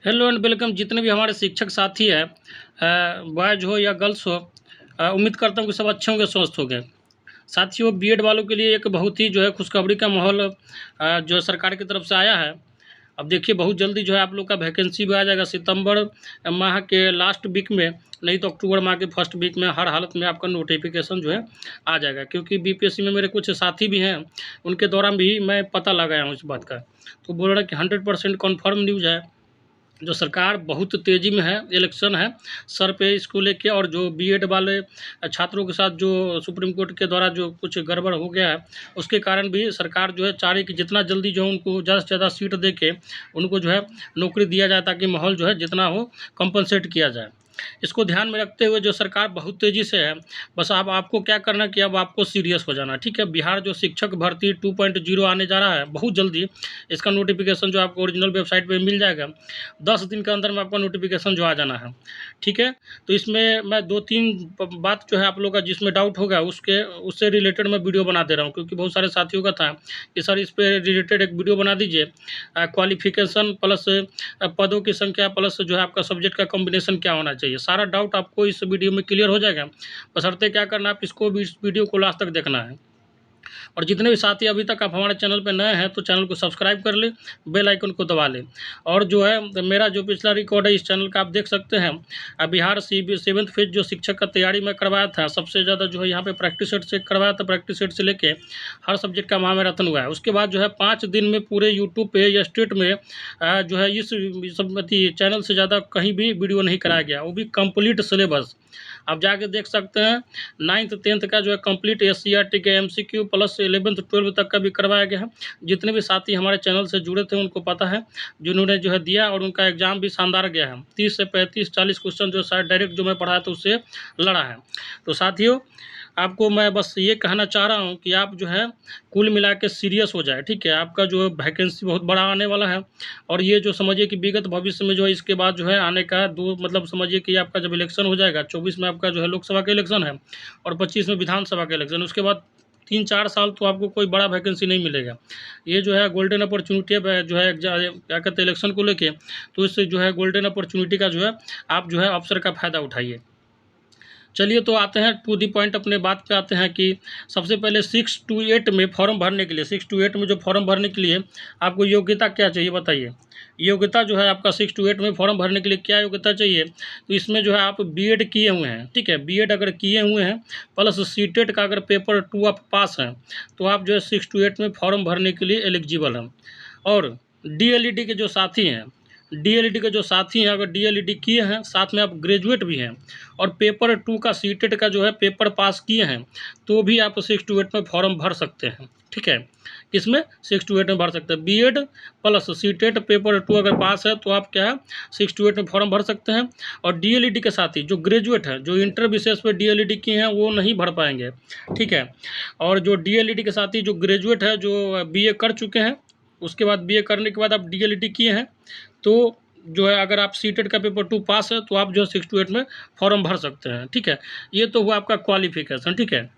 Hello and welcome जितने भी हमारे शिक्षक साथी हैं, बॉयज़ हो या गर्ल्स हो। उम्मीद करता हूँ कि सब अच्छे होंगे, स्वस्थ होंगे। साथियों, बीएड वालों के लिए एक बहुत ही जो है खुशखबरी का माहौल जो है सरकार की तरफ से आया है। अब देखिए, बहुत जल्दी जो है आप लोग का वैकेंसी भी आ जाएगा सितंबर माह के लास्ट वीक में, नहीं तो अक्टूबर माह के फर्स्ट वीक में हर हालत में आपका नोटिफिकेशन जो है आ जाएगा। क्योंकि बीपीएससी में मेरे कुछ साथी भी हैं, उनके दौरान भी मैं पता लगाया हूँ इस बात का। तो बोल रहा है कि 100% कन्फर्म न्यूज़ है। जो सरकार बहुत तेज़ी में है, इलेक्शन है सर पे, इसको लेके। और जो बीएड वाले छात्रों के साथ जो सुप्रीम कोर्ट के द्वारा जो कुछ गड़बड़ हो गया है, उसके कारण भी सरकार जो है चाह रही कि जितना जल्दी जो है उनको ज़्यादा से ज़्यादा सीट दे के उनको जो है नौकरी दिया जाए, ताकि माहौल जो है जितना हो कंपनसेट किया जाए। इसको ध्यान में रखते हुए जो सरकार बहुत तेज़ी से है, बस अब आपको क्या करना है कि अब आपको सीरियस हो जाना है, ठीक है। बिहार जो शिक्षक भर्ती 2.0 आने जा रहा है बहुत जल्दी। इसका नोटिफिकेशन जो आपको ओरिजिनल वेबसाइट पे मिल जाएगा। 10 दिन के अंदर में आपका नोटिफिकेशन जो आ जाना है, ठीक है। तो इसमें मैं 2-3 बात जो है आप लोग का जिसमें डाउट होगा उससे रिलेटेड मैं वीडियो बना दे रहा हूँ। क्योंकि बहुत सारे साथियों का था कि सर इस पे रिलेटेड एक वीडियो बना दीजिए, क्वालिफिकेशन प्लस पदों की संख्या प्लस जो है आपका सब्जेक्ट का कॉम्बिनेशन क्या होना चाहिए। सारा डाउट आपको इस वीडियो में क्लियर हो जाएगा। बशर्ते क्या करना है, आप इसको भी, इस वीडियो को लास्ट तक देखना है। और जितने भी साथी अभी तक आप हमारे चैनल पे नए हैं तो चैनल को सब्सक्राइब कर लें, बेल आइकन को दबा लें। और जो है मेरा जो पिछला रिकॉर्ड है इस चैनल का आप देख सकते हैं। बिहार सीबी 7th फेज जो शिक्षक का तैयारी मैं करवाया था, सबसे ज़्यादा जो है यहाँ पे प्रैक्टिस सेट से करवाया था। प्रैक्टिस सेट से लेके हर सब्जेक्ट का महामैराथन हुआ है। उसके बाद जो है 5 दिन में पूरे यूट्यूब पे या स्टेट में जो है इस चैनल से ज़्यादा कहीं भी वीडियो नहीं कराया गया, वो भी कंप्लीट सिलेबस। आप जाके देख सकते हैं 9th 10th का जो है कंप्लीट SCRT के MCQ प्लस 11th 12th तक का भी करवाया गया है। जितने भी साथी हमारे चैनल से जुड़े थे उनको पता है, जिन्होंने जो है दिया, और उनका एग्ज़ाम भी शानदार गया है। 30 से 35-40 क्वेश्चन जो शायद डायरेक्ट जो मैं पढ़ाया था उससे लड़ा है। तो साथियों, आपको मैं बस ये कहना चाह रहा हूँ कि आप जो है कुल मिला के सीरियस हो जाए, ठीक है। आपका जो है वैकेंसी बहुत बड़ा आने वाला है। और ये जो समझिए कि विगत भविष्य में जो है इसके बाद जो है आने का दो मतलब समझिए कि आपका जब इलेक्शन हो जाएगा, 24 में आपका जो है लोकसभा का इलेक्शन है और 25 में विधानसभा का इलेक्शन, उसके बाद 3-4 साल तो आपको कोई बड़ा वैकेंसी नहीं मिलेगा। ये जो है गोल्डन अपॉर्चुनिटी है, जो है क्या कहते हैं इलेक्शन को लेके। तो इससे जो है गोल्डन अपॉर्चुनिटी का जो है आप जो है अवसर का फ़ायदा उठाइए। चलिए, तो आते हैं टू दी पॉइंट, अपने बात पे आते हैं कि सबसे पहले 6 to 8 में फॉर्म भरने के लिए, 6 to 8 में जो फॉर्म भरने के लिए आपको योग्यता क्या चाहिए बताइए। योग्यता जो है आपका 6 to 8 में फॉर्म भरने के लिए क्या योग्यता चाहिए, तो इसमें जो है आप बीएड किए हुए हैं, ठीक है। बीएड अगर किए हुए हैं प्लस सीटेट का अगर पेपर 2 आप पास हैं, तो आप जो है 6 to 8 में फॉर्म भरने के लिए एलिजिबल हैं। और डीएलईडी के जो साथी हैं, डीएलईडी के जो साथी हैं, अगर डीएलईडी किए हैं साथ में आप ग्रेजुएट भी हैं और पेपर 2 का सीटेट का जो है पेपर पास किए हैं, तो भी आप 6 to 8 में फॉर्म भर सकते हैं, ठीक है। किसमें? 6 to 8 में भर सकते हैं। बीएड प्लस सीटेट पेपर 2 अगर पास है तो आप क्या है 6 to 8 में फॉर्म भर सकते हैं। और डीएलईडी के साथी जो ग्रेजुएट हैं, जो इंटर विशेष पे डीएलईडी किए हैं, वो नहीं भर पाएंगे, ठीक है। और जो डीएलईडी के साथी जो ग्रेजुएट है, जो बीए कर चुके हैं, उसके बाद बीए करने के बाद आप डीएलईडी किए हैं, तो जो है अगर आप सीटेट का पेपर 2 पास है तो आप जो है 6 to 8 में फॉर्म भर सकते हैं, ठीक है। ये तो हुआ आपका क्वालिफिकेशन, ठीक है।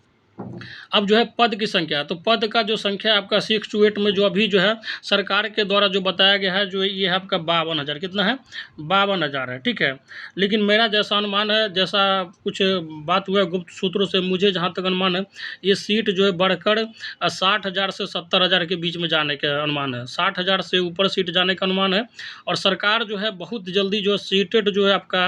अब जो है पद की संख्या, तो पद का जो संख्या आपका 6 to 8 में जो अभी जो है सरकार के द्वारा जो बताया गया है, जो ये है आपका 52,000, कितना है 52,000 है, ठीक है। लेकिन मेरा जैसा अनुमान है, जैसा कुछ बात हुआ गुप्त सूत्रों से, मुझे जहाँ तक अनुमान है, ये सीट जो है बढ़कर 60,000 से 70,000 के बीच में जाने का अनुमान है। 60,000 से ऊपर सीट जाने का अनुमान है। और सरकार जो है बहुत जल्दी जो सीटेट जो है आपका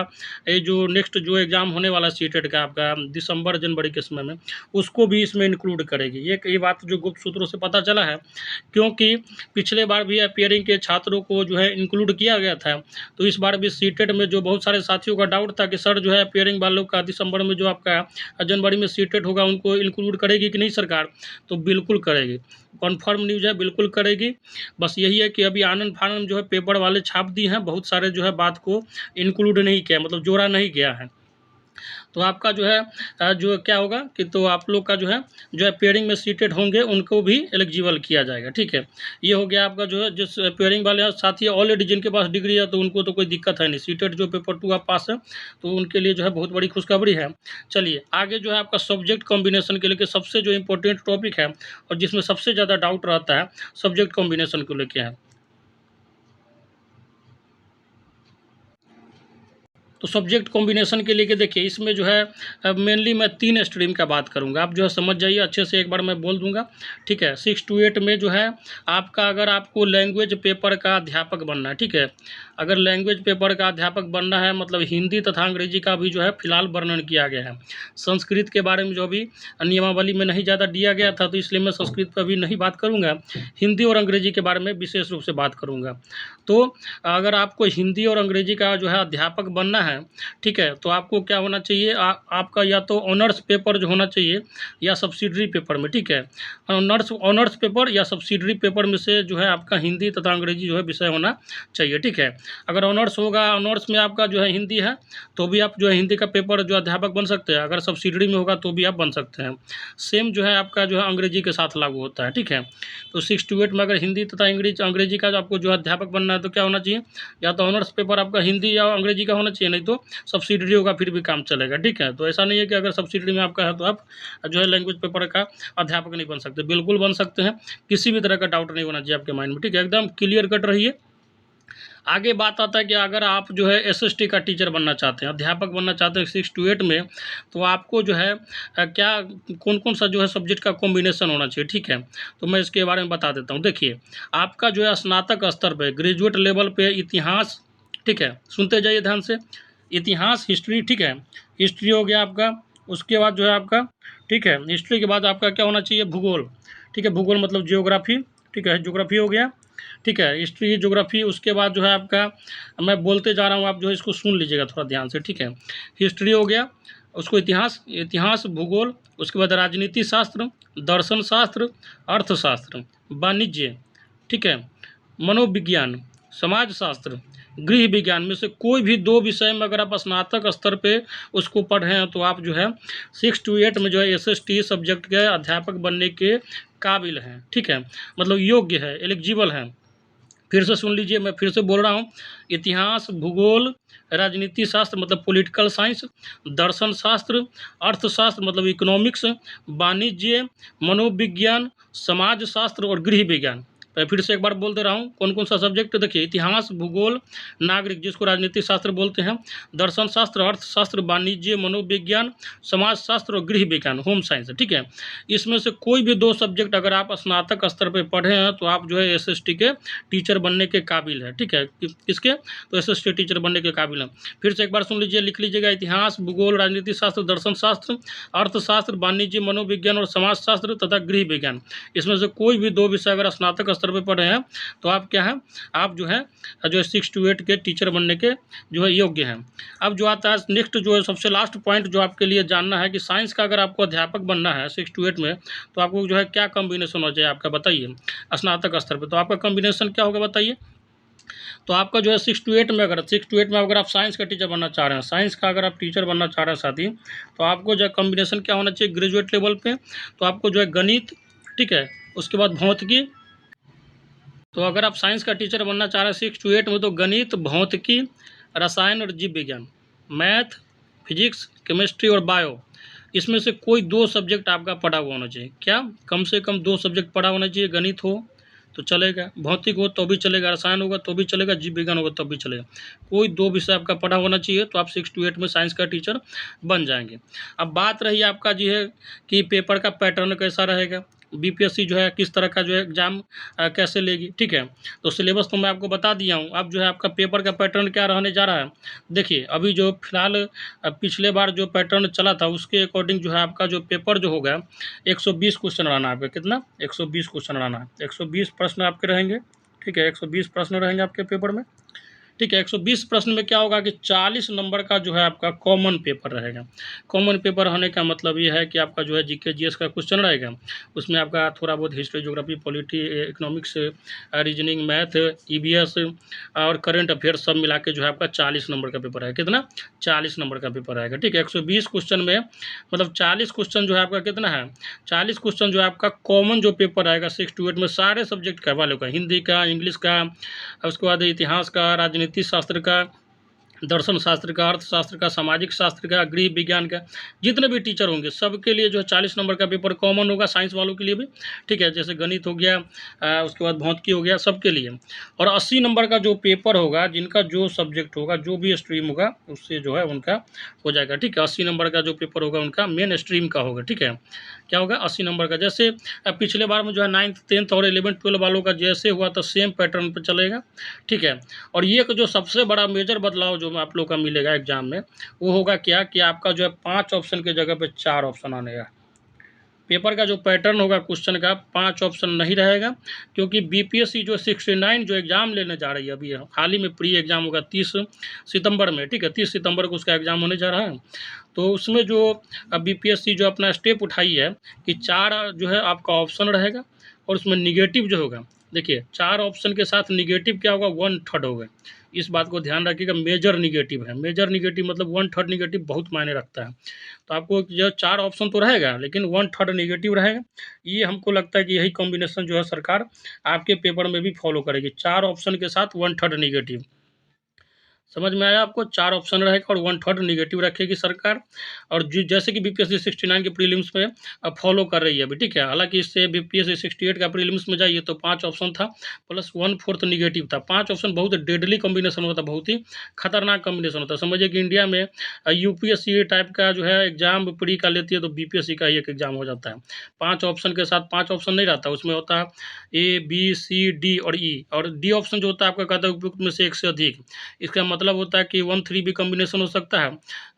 ये जो नेक्स्ट जो एग्ज़ाम होने वाला है सीटेट का आपका दिसंबर जनवरी के समय में, उसको भी इसमें इंक्लूड करेगी। ये बात जो गुप्त सूत्रों से पता चला है। क्योंकि पिछले बार भी अपीयरिंग के छात्रों को जो है इंक्लूड किया गया था, तो इस बार भी सीटेट में जो बहुत सारे साथियों का डाउट था कि सर जो है अपीयरिंग वालों का दिसंबर में जो आपका जनवरी में सीटेट होगा उनको इंक्लूड करेगी कि नहीं सरकार, तो बिल्कुल करेगी। कन्फर्म न्यूज़ है, बिल्कुल करेगी। बस यही है कि अभी आनन फानन जो है पेपर वाले छाप दी हैं, बहुत सारे जो है बात को इंक्लूड नहीं किया, मतलब जोड़ा नहीं गया है। तो आपका जो है जो क्या होगा कि तो आप लोग का जो है पेयरिंग में सीटेड होंगे उनको भी एलिजिबल किया जाएगा, ठीक है। ये हो गया आपका जो है जिस पेयरिंग वाले साथी ऑलरेडी जिनके पास डिग्री है तो उनको तो कोई दिक्कत है नहीं, सीटेड जो पेपर 2 आप पास है तो उनके लिए जो है बहुत बड़ी खुशखबरी है। चलिए आगे जो है आपका सब्जेक्ट कॉम्बिनेशन के लेके सबसे जो इम्पोर्टेंट टॉपिक है और जिसमें सबसे ज़्यादा डाउट रहता है, सब्जेक्ट कॉम्बिनेशन को लेके है। तो सब्जेक्ट कॉम्बिनेशन के लिए देखिए इसमें जो है मेनली मैं 3 स्ट्रीम का बात करूँगा, आप जो है समझ जाइए अच्छे से, एक बार मैं बोल दूँगा, ठीक है। 6 to 8 में जो है आपका, अगर आपको लैंग्वेज पेपर का अध्यापक बनना है, ठीक है, अगर लैंग्वेज पेपर का अध्यापक बनना है, मतलब हिंदी तथा अंग्रेजी का भी जो है फिलहाल वर्णन किया गया है। संस्कृत के बारे में जो अभी नियमावली में नहीं ज़्यादा दिया गया था, तो इसलिए मैं संस्कृत पर भी नहीं बात करूँगा, हिंदी और अंग्रेजी के बारे में विशेष रूप से बात करूँगा। तो अगर आपको हिंदी और अंग्रेजी का जो है अध्यापक बनना है, ठीक है, तो आपको क्या होना चाहिए, आपका या तो ऑनर्स पेपर जो होना चाहिए या सब्सिडरी पेपर में, ठीक है, ऑनर्स पेपर या सब्सिडरी पेपर में से जो है आपका हिंदी तथा अंग्रेजी जो है विषय होना चाहिए, ठीक है। अगर ऑनर्स होगा, ऑनर्स में आपका जो है हिंदी है, तो भी आप जो है हिंदी का पेपर जो अध्यापक बन सकते हैं। अगर सब्सिडरी में होगा तो भी आप बन सकते हैं। सेम जो है आपका जो है अंग्रेजी के साथ लागू होता है, ठीक है। तो 6 to 8 में अगर हिंदी तथा अंग्रेजी का जो आपको जो अध्यापक बनना है, तो क्या होना चाहिए, या तो ऑनर्स पेपर आपका हिंदी या अंग्रेजी का होना चाहिए, नहीं तो सब्सिडरी होगा, फिर भी काम चलेगा, ठीक है। तो ऐसा नहीं है कि अगर सब्सिडरी में आपका है तो आप जो है लैंग्वेज पेपर का अध्यापक नहीं बन सकते, बिल्कुल बन सकते हैं। किसी भी तरह का डाउट नहीं होना चाहिए आपके माइंड में, ठीक है, एकदम क्लियर कट रहिए। आगे बात आता है कि अगर आप जो है एसएसटी का टीचर बनना चाहते हैं, अध्यापक बनना चाहते हैं 6 to 8 में, तो आपको जो है क्या कौन कौन सा जो है सब्जेक्ट का कॉम्बिनेशन होना चाहिए, ठीक है। तो मैं इसके बारे में बता देता हूँ। देखिए, आपका जो है स्नातक स्तर पे, ग्रेजुएट लेवल पे इतिहास, ठीक है, सुनते जाइए ध्यान से, इतिहास, हिस्ट्री, ठीक है, हिस्ट्री हो गया आपका। उसके बाद जो है आपका, ठीक है, हिस्ट्री के बाद आपका क्या होना चाहिए, भूगोल, ठीक है, भूगोल मतलब जियोग्राफी, ठीक है, ज्योग्राफी हो गया, ठीक है, हिस्ट्री, ज्योग्राफी। उसके बाद जो है आपका, मैं बोलते जा रहा हूँ, आप जो है इसको सुन लीजिएगा थोड़ा ध्यान से, ठीक है। हिस्ट्री हो गया, उसको इतिहास, भूगोल, उसके बाद राजनीति शास्त्र, दर्शन शास्त्र, अर्थशास्त्र, वाणिज्य, ठीक है, मनोविज्ञान, समाज शास्त्र, गृह विज्ञान में से कोई भी 2 विषय में अगर आप स्नातक स्तर पे उसको पढ़े हैं, तो आप जो है 6 to 8 में जो है एसएसटी सब्जेक्ट के अध्यापक बनने के काबिल हैं, ठीक है, मतलब योग्य है, एलिजिबल हैं। फिर से सुन लीजिए, मैं फिर से बोल रहा हूँ, इतिहास, भूगोल, राजनीति शास्त्र मतलब पॉलिटिकल साइंस, दर्शन शास्त्र, अर्थशास्त्र मतलब इकोनॉमिक्स, वाणिज्य, मनोविज्ञान, समाज शास्त्र और गृह विज्ञान। मैं फिर से एक बार बोल दे रहा हूँ, कौन कौन सा सब्जेक्ट, देखिए, इतिहास, भूगोल, नागरिक जिसको राजनीतिक शास्त्र बोलते हैं, दर्शन शास्त्र, अर्थशास्त्र, वाणिज्य, मनोविज्ञान, समाज शास्त्र और गृह विज्ञान, होम साइंस, ठीक है। इसमें से कोई भी 2 सब्जेक्ट अगर आप स्नातक स्तर पर पढ़े हैं, तो आप जो है एसएसटी के टीचर बनने के काबिल है, ठीक है। किसके, तो एसएसटी टीचर बनने के काबिल है। फिर से एक बार सुन लीजिए, लिख लीजिएगा, इतिहास, भूगोल, राजनीति शास्त्र, दर्शन शास्त्र, अर्थशास्त्र, वाणिज्य, मनोविज्ञान और समाज शास्त्र तथा गृह विज्ञान। इसमें से कोई भी 2 विषय अगर स्नातक स्तर पर पढ़े हैं, तो आप क्या है, आप जो है 6 to 8 के टीचर बनने के जो है योग्य हैं। अब जो आता है नेक्स्ट, जो है सबसे लास्ट पॉइंट जो आपके लिए जानना है कि साइंस का अगर आपको अध्यापक बनना है 6 to 8 में, तो आपको जो है क्या कॉम्बिनेशन हो जाए आपका, बताइए, स्नातक स्तर पे। तो आपका कॉम्बिनेशन क्या होगा, बताइए। तो आपका जो है 6 to 8 में अगर आप साइंस का टीचर बनना चाह रहे हैं, साइंस का अगर आप टीचर बनना चाह रहे हैं साथी, तो आपको जो है कॉम्बिनेशन क्या होना चाहिए, ग्रेजुएट लेवल पे, तो आपको जो है गणित, ठीक है, उसके बाद भौतिकी। तो अगर आप साइंस का टीचर बनना चाह रहे हैं 6 to 8 में, तो गणित, भौतिकी, रसायन और जीव विज्ञान, मैथ, फिजिक्स, केमिस्ट्री और बायो, इसमें से कोई 2 सब्जेक्ट आपका पढ़ा हुआ होना चाहिए। क्या, कम से कम 2 सब्जेक्ट पढ़ा होना चाहिए। गणित हो तो चलेगा, भौतिक हो तो भी चलेगा, रसायन होगा तो भी चलेगा, जीव विज्ञान होगा तो भी चलेगा। कोई 2 विषय आपका पढ़ा होना चाहिए, तो आप 6 to 8 में साइंस का टीचर बन जाएंगे। अब बात रही आपका जी है कि पेपर का पैटर्न कैसा रहेगा, बीपीएससी जो है किस तरह का जो है एग्ज़ाम कैसे लेगी, ठीक है। तो सिलेबस तो मैं आपको बता दिया हूँ। अब जो है आपका पेपर का पैटर्न क्या रहने जा रहा है, देखिए, अभी जो फिलहाल पिछले बार जो पैटर्न चला था उसके अकॉर्डिंग जो है आपका जो पेपर जो होगा 120 क्वेश्चन रहना है आपका, कितना, 120 क्वेश्चन रहना है, 120 प्रश्न आपके रहेंगे, ठीक है, 120 प्रश्न रहेंगे आपके पेपर में, ठीक है। 120 प्रश्न में क्या होगा कि 40 नंबर का जो है आपका कॉमन पेपर रहेगा। कॉमन पेपर होने का मतलब ये है कि आपका जो है जीके जीएस का क्वेश्चन रहेगा, उसमें आपका थोड़ा बहुत history, geography, polity, economics, reasoning, math, EVS और करंट अफेयर्स सब मिला के जो है आपका 40 नंबर का पेपर है। कितना, 40 नंबर का पेपर आएगा, ठीक है। 120 क्वेश्चन में मतलब 40 क्वेश्चन जो है आपका कितना है, 40 क्वेश्चन जो है आपका कॉमन जो पेपर आएगा 6 to 8 में, सारे सब्जेक्ट का वालों का, हिंदी का, इंग्लिश का, उसके बाद इतिहास का, राजनीति शास्त्र का, दर्शन शास्त्र का, अर्थशास्त्र का, सामाजिक शास्त्र का, गृह विज्ञान का, जितने भी टीचर होंगे सबके लिए जो है 40 नंबर का पेपर कॉमन होगा, साइंस वालों के लिए भी, ठीक है। जैसे गणित हो गया, उसके बाद भौतिकी हो गया, सबके लिए। और 80 नंबर का जो पेपर होगा, जिनका जो सब्जेक्ट होगा, जो भी स्ट्रीम होगा, उससे जो है उनका हो जाएगा, ठीक है। 80 नंबर का जो पेपर होगा उनका मेन स्ट्रीम का होगा, ठीक है। क्या होगा? 80 नंबर का। जैसे पिछले बार में जो है 9th 10th और 11th 12 वालों का जैसे हुआ था सेम पैटर्न पर चलेगा, ठीक है। और ये जो सबसे बड़ा मेजर बदलाव जो आप लोग का मिलेगा एग्जाम में, वो होगा क्या कि आपका जो है 5 ऑप्शन की जगह पे 4 ऑप्शन आने। पेपर का जो पैटर्न होगा क्वेश्चन का 5 ऑप्शन नहीं रहेगा, क्योंकि बीपीएससी जो 69 जो एग्ज़ाम लेने जा रही है, अभी हाल ही में प्री एग्ज़ाम होगा 30 सितंबर में, ठीक है। 30 सितंबर को उसका एग्ज़ाम होने जा रहा है। तो उसमें जो बीपीएससी जो अपना स्टेप उठाई है कि 4 जो है आपका ऑप्शन रहेगा, और उसमें निगेटिव जो होगा, देखिए 4 ऑप्शन के साथ निगेटिव क्या होगा? 1/3 होगा। इस बात को ध्यान रखिएगा, मेजर निगेटिव है। मेजर निगेटिव मतलब 1/3 निगेटिव बहुत मायने रखता है। तो आपको जो 4 ऑप्शन तो रहेगा, लेकिन 1/3 निगेटिव रहेगा। ये हमको लगता है कि यही कॉम्बिनेशन जो है सरकार आपके पेपर में भी फॉलो करेगी, 4 ऑप्शन के साथ 1/3 निगेटिव। समझ में आया आपको? 4 ऑप्शन रहेगा और 1/3 निगेटिव रखेगी सरकार। और जैसे कि बीपीएससी 69 के प्रीलिम्स में फॉलो कर रही है अभी, ठीक है। हालांकि इससे बीपीएससी 68 का प्रीलिम्स में जाइए तो 5 ऑप्शन था प्लस 1/4 निगेटिव था। 5 ऑप्शन बहुत डेडली कॉम्बिनेशन होता, बहुत ही खतरनाक कॉम्बिनेशन होता है। समझिए कि इंडिया में यूपीएससी टाइप का जो है एग्जाम प्री का लेती है तो बीपीएससी का ही एक एग्जाम हो जाता है। 5 ऑप्शन के साथ 5 ऑप्शन नहीं रहता, उसमें होता है A, B, C, D और E, और डी ऑप्शन जो होता है आपका कहता है उपयुक्त में से एक से अधिक। इसका मतलब होता है कि 1-3 भी कॉम्बिनेशन हो सकता है,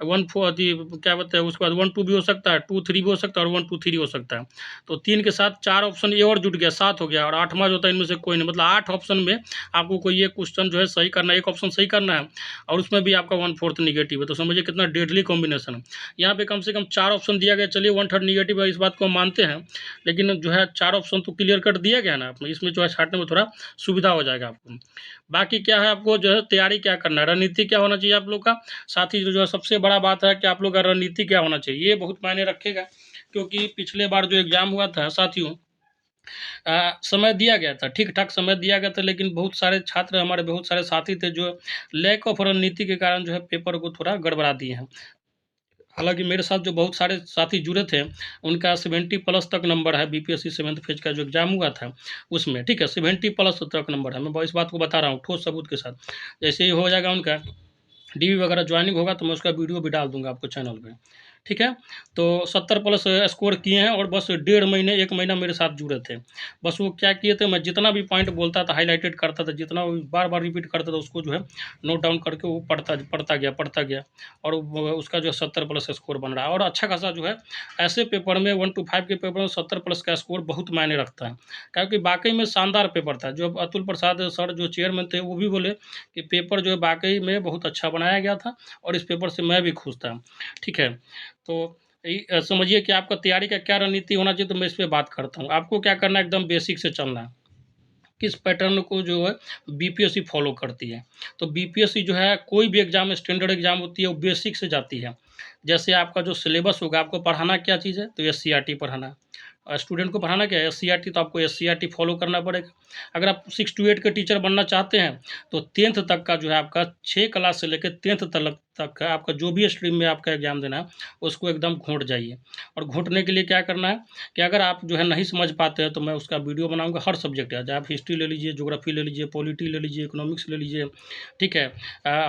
1-4 क्या बोलते हैं, उसके बाद 1-2 भी हो सकता है, 2-3 भी हो सकता है और 1-2-3 हो सकता है। तो 3 के साथ 4 ऑप्शन ये और जुट गया, 7 हो गया, और 8वां जो होता है इनमें से कोई नहीं। मतलब 8 ऑप्शन में आपको कोई एक क्वेश्चन जो है सही करना है, एक ऑप्शन सही करना है, और उसमें भी आपका 1/4 निगेटिव है। तो समझिए कितना डेडली कॉम्बिनेशन है। यहाँ पे कम से कम 4 ऑप्शन दिया गया, चलिए 1/3 निगेटिव है, इस बात को हम मानते हैं, लेकिन जो है 4 ऑप्शन तो क्लियर कट दिया गया ना, इसमें जो है छांटने में थोड़ा सुविधा हो जाएगा आपको। बाकी क्या है, आपको जो है तैयारी क्या करना है, रणनीति क्या होना चाहिए आप लोग का। साथ ही जो है सबसे बड़ा बात है कि आप लोग का रणनीति क्या होना चाहिए, ये बहुत मायने रखेगा। क्योंकि पिछले बार जो एग्जाम हुआ था साथियों, समय दिया गया था, ठीक ठाक समय दिया गया था, लेकिन बहुत सारे छात्र, हमारे बहुत सारे साथी थे जो लैक ऑफ रणनीति के कारण जो है पेपर को थोड़ा गड़बड़ा दिए हैं। हालांकि मेरे साथ जो बहुत सारे साथी जुड़े थे, उनका 70+ तक नंबर है। बीपीएससी 7th फेज का जो एग्जाम हुआ था उसमें, ठीक है, 70+ तक नंबर है। मैं इस बात को बता रहा हूँ ठोस सबूत के साथ। जैसे ही हो जाएगा उनका डीवी वगैरह ज्वाइनिंग होगा तो मैं उसका वीडियो भी डाल दूंगा आपको चैनल पे, ठीक है। तो 70+ स्कोर किए हैं, और बस 1.5 महीने 1 महीना मेरे साथ जुड़े थे। बस वो क्या किए थे, मैं जितना भी पॉइंट बोलता था हाईलाइटेड करता था, जितना बार बार रिपीट करता था उसको जो है नोट डाउन करके वो पढ़ता गया, और उसका जो 70+ स्कोर बन रहा है। और अच्छा खासा जो है ऐसे पेपर में 1 to 5 के पेपर में 70+ का स्कोर बहुत मायने रखता है, क्योंकि वाकई में शानदार पेपर था। जो अतुल प्रसाद सर जो चेयरमैन थे, वो भी बोले कि पेपर जो है वाकई में बहुत अच्छा बनाया गया था, और इस पेपर से मैं भी खुश था, ठीक है। तो समझिए कि आपका तैयारी का क्या रणनीति होना चाहिए, तो मैं इस पे बात करता हूँ। आपको क्या करना है, एकदम बेसिक से चलना है। किस पैटर्न को जो है बीपीएससी फॉलो करती है, तो बीपीएससी जो है कोई भी एग्जाम स्टैंडर्ड एग्जाम होती है वो बेसिक से जाती है। जैसे आपका जो सिलेबस होगा, आपको पढ़ाना क्या चीज़ है, तो एससीईआरटी पढ़ाना है। स्टूडेंट को पढ़ाना क्या है, एससीईआरटी, तो आपको एससीईआरटी फॉलो करना पड़ेगा। अगर आप 6 to 8 के टीचर बनना चाहते हैं तो 10th तक का जो है आपका 6 क्लास से लेकर 10th तक का आपका जो भी स्ट्रीम में आपका एग्जाम देना है उसको एकदम घोंट जाइए। और घोंटने के लिए क्या करना है कि अगर आप जो है नहीं समझ पाते हैं तो मैं उसका वीडियो बनाऊंगा, हर सब्जेक्ट है, चाहे आप हिस्ट्री ले लीजिए, ज्योग्राफी ले लीजिए, पॉलिटी ले लीजिए, इकोनॉमिक्स ले लीजिए, ठीक है,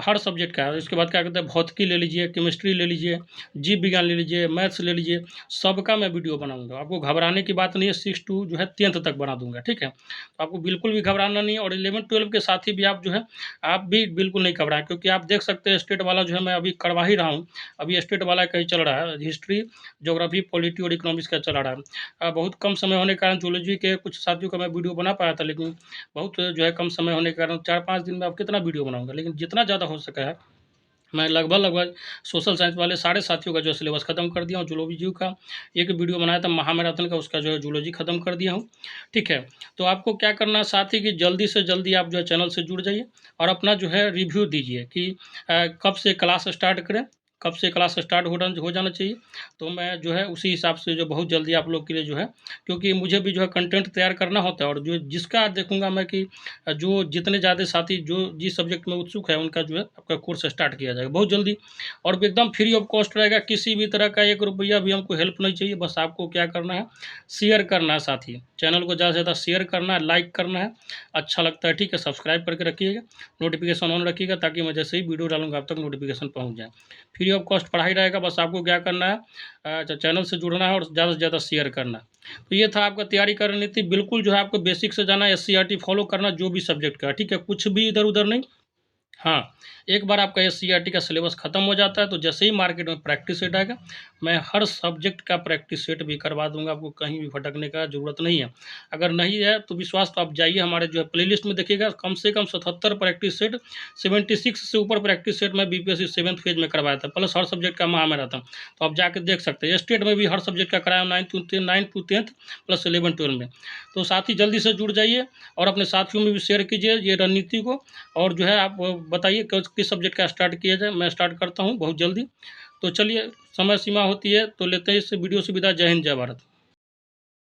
हर सब्जेक्ट का है। इसके बाद क्या कहते हैं, भौतिकी ले लीजिए, केमिस्ट्री ले लीजिए, जीव विज्ञान ले लीजिए, मैथ्स ले लीजिए, सबका मैं वीडियो बनाऊंगा। आपको घबराने की बात नहीं है, 6 to जो है 10th तक बना दूंगा, ठीक है। तो आपको बिल्कुल भी घबराना नहीं है। और 11-12 के साथ ही भी आप जो है आप भी बिल्कुल नहीं घबराएं, क्योंकि आप देख सकते हैं स्टेट वाला जो है मैं अभी करवा ही रहा हूँ। अभी स्टेट वाला कहीं चल रहा है, हिस्ट्री, ज्योग्राफी, पॉलिटी और इकोनॉमिक्स का चला रहा है। बहुत कम समय होने के कारण जूलॉजी के कुछ साथियों का मैं वीडियो बना पाया था, लेकिन बहुत जो है कम समय होने के कारण 4-5 दिन में आप कितना वीडियो बनाऊंगा, लेकिन जितना ज़्यादा हो सका है मैं लगभग सोशल साइंस वाले सारे साथियों का जो सिलेबस खत्म कर दिया हूँ। जूलॉजी का एक वीडियो बनाया था महामैराथन का, उसका जो है जूलॉजी खत्म कर दिया हूँ, ठीक है। तो आपको क्या करना है साथी कि जल्दी से जल्दी आप जो है चैनल से जुड़ जाइए और अपना जो है रिव्यू दीजिए कि कब से क्लास स्टार्ट करें, कब से क्लास स्टार्ट हो जाना चाहिए, तो मैं जो है उसी हिसाब से जो बहुत जल्दी आप लोग के लिए जो है, क्योंकि मुझे भी जो है कंटेंट तैयार करना होता है, और जो जिसका देखूँगा मैं कि जो जितने ज़्यादा साथी जो जिस सब्जेक्ट में उत्सुक है, उनका जो है आपका कोर्स स्टार्ट किया जाएगा बहुत जल्दी, और भी एकदम फ्री ऑफ कॉस्ट रहेगा। किसी भी तरह का 1 रुपया भी हमको हेल्प नहीं चाहिए, बस आपको क्या करना है, शेयर करना है साथी। चैनल को ज़्यादा से ज़्यादा शेयर करना है, लाइक करना है, अच्छा लगता है ठीक है, सब्सक्राइब करके रखिएगा, नोटिफिकेशन ऑन रखिएगा, ताकि मैं जैसे ही वीडियो डालूँगा आप तक नोटिफिकेशन पहुँच जाए। फ्री ऑफ कॉस्ट पढ़ाई रहेगा, बस आपको क्या करना है, चैनल से जुड़ना है और ज़्यादा से ज़्यादा शेयर करना है। तो ये था आपका तैयारी का रणनीति। बिल्कुल जो है आपको बेसिक से जाना है, एससीईआरटी फॉलो करना जो भी सब्जेक्ट का है, ठीक है, कुछ भी इधर-उधर नहीं। हाँ, एक बार आपका एससीईआरटी का सिलेबस खत्म हो जाता है, तो जैसे ही मार्केट में प्रैक्टिस सेट आएगा, मैं हर सब्जेक्ट का प्रैक्टिस सेट भी करवा दूँगा, आपको कहीं भी भटकने का ज़रूरत नहीं है। अगर नहीं है तो विश्वास, तो आप जाइए हमारे जो है प्लेलिस्ट में देखिएगा, कम से कम 77 प्रैक्टिस सेट, 76 से ऊपर प्रैक्टिस सेट मैं बीपीएससी 7th फेज में करवाया था, प्लस हर सब्जेक्ट का वहाँ में रहता हूँ। तो आप जाके देख सकते हैं, स्टेट में भी हर सब्जेक्ट का कराया 9 टू 10th प्लस 11-12 में। तो साथी जल्दी से जुड़ जाइए और अपने साथियों में भी शेयर कीजिए ये रणनीति को, और जो है आप बताइए किस सब्जेक्ट का स्टार्ट किया जाए। मैं स्टार्ट करता हूँ बहुत जल्दी। तो चलिए, समय सीमा होती है तो लेते हैं इस वीडियो से विदा। जय हिंद, जय भारत।